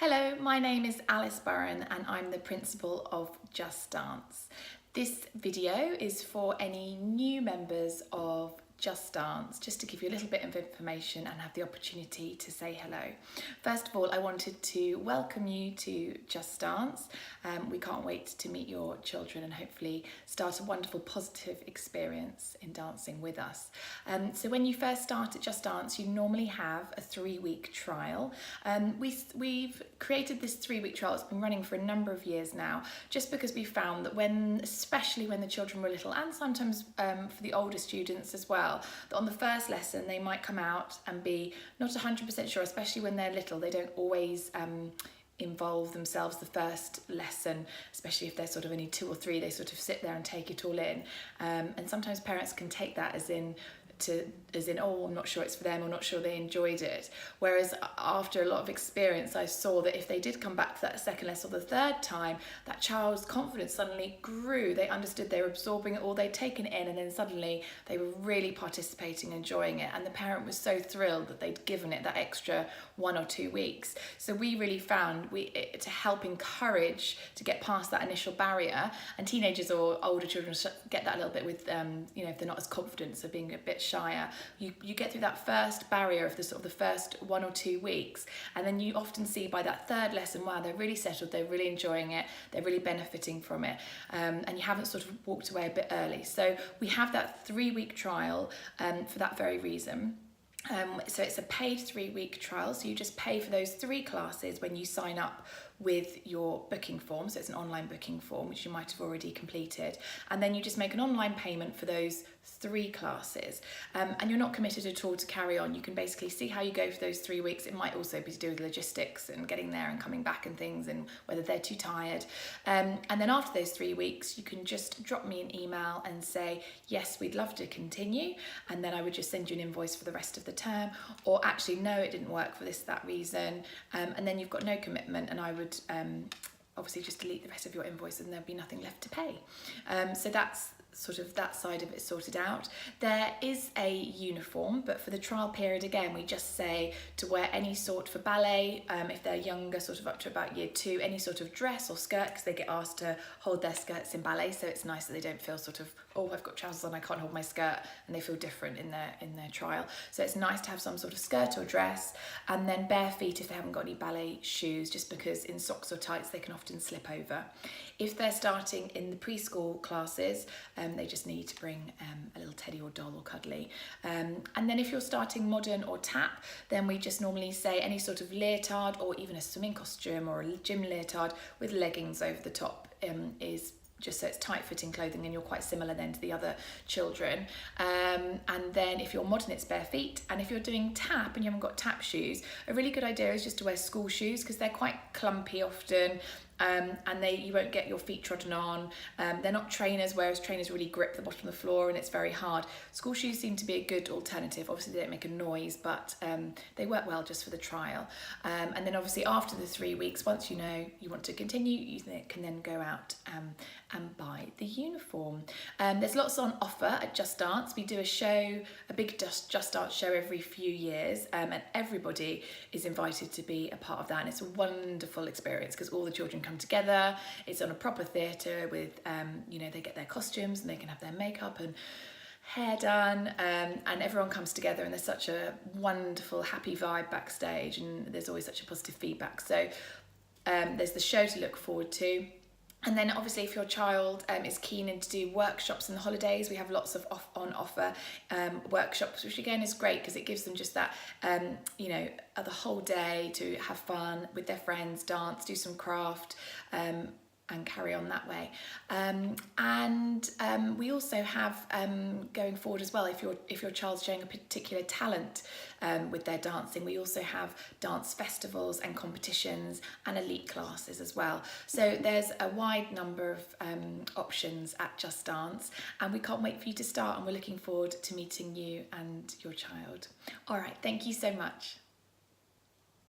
Hello, my name is Alice Burren and I'm the principal of Just Dance. This video is for any new members of Just Dance, just to give you a little bit of information and have the opportunity to say hello. First of all, I wanted to welcome you to Just Dance. We can't wait to meet your children and hopefully start a wonderful positive experience in dancing with us. So when you first start at Just Dance, you normally have a 3-week trial. We've created this 3-week trial. It's been running for a number of years now, just because we found that especially when the children were little, and sometimes for the older students as well, that on the first lesson they might come out and be not 100% sure, especially when they're little. They don't always involve themselves the first lesson, especially if they're sort of only 2 or 3. They sort of sit there and take it all in, and sometimes parents can take that as in, oh, I'm not sure it's for them, or not sure they enjoyed it. Whereas after a lot of experience, I saw that if they did come back for that second lesson or the third time, that child's confidence suddenly grew. They understood, they were absorbing it all, they'd taken it in, and then suddenly they were really participating, enjoying it, and the parent was so thrilled that they'd given it that extra 1 or 2 weeks. So we really found to help encourage to get past that initial barrier, and teenagers or older children get that a little bit with if they're not as confident, so being a bit shyer, you get through that first barrier of the first 1 or 2 weeks, and then you often see by that third lesson, wow, they're really settled, they're really enjoying it, they're really benefiting from it, and you haven't sort of walked away a bit early. So we have that 3-week trial for that very reason. So it's a paid 3-week trial, so you just pay for those 3 classes when you sign up with your booking form. So it's an online booking form which you might have already completed, and then you just make an online payment for those 3 classes, and you're not committed at all to carry on. You can basically see how you go for those 3 weeks. It might also be to do with logistics and getting there and coming back and things, and whether they're too tired, and then after those 3 weeks you can just drop me an email and say, yes, we'd love to continue, and then I would just send you an invoice for the rest of the term, or actually no, it didn't work for that reason, and then you've got no commitment, and I would obviously just delete the rest of your invoice and there'd be nothing left to pay. So that's sort of that side of it sorted out. There is a uniform, but for the trial period, again, we just say to wear any sort, for ballet, if they're younger, sort of up to about year 2, any sort of dress or skirt, because they get asked to hold their skirts in ballet, so it's nice that they don't feel sort of, oh, I've got trousers on, I can't hold my skirt, and they feel different in their trial. So it's nice to have some sort of skirt or dress, and then bare feet if they haven't got any ballet shoes, just because in socks or tights they can often slip over. If they're starting in the preschool classes, they just need to bring a little teddy or doll or cuddly. And then if you're starting modern or tap, then we just normally say any sort of leotard or even a swimming costume or a gym leotard with leggings over the top is just so it's tight-fitting clothing and you're quite similar then to the other children. And then if you're modern, it's bare feet. And if you're doing tap and you haven't got tap shoes, a really good idea is just to wear school shoes, because they're quite clumpy often, and you won't get your feet trodden on. They're not trainers, whereas trainers really grip the bottom of the floor and it's very hard. School shoes seem to be a good alternative. Obviously they don't make a noise, but they work well just for the trial. And then obviously after the 3 weeks, once you know you want to continue, you can then go out and buy the uniform. There's lots on offer at Just Dance. We do a big Just Dance show every few years, and everybody is invited to be a part of that, and it's a wonderful experience because all the children come together. It's on a proper theatre with they get their costumes and they can have their makeup and hair done, and everyone comes together, and there's such a wonderful happy vibe backstage, and there's always such a positive feedback. So there's the show to look forward to. And then obviously if your child is keen to do workshops in the holidays, we have lots of on offer workshops, which again is great because it gives them just that, the whole day to have fun with their friends, dance, do some craft, and carry on that way. We also have going forward as well, if your child's showing a particular talent with their dancing, we also have dance festivals and competitions and elite classes as well. So there's a wide number of options at Just Dance, and we can't wait for you to start, and we're looking forward to meeting you and your child. All right, thank you so much.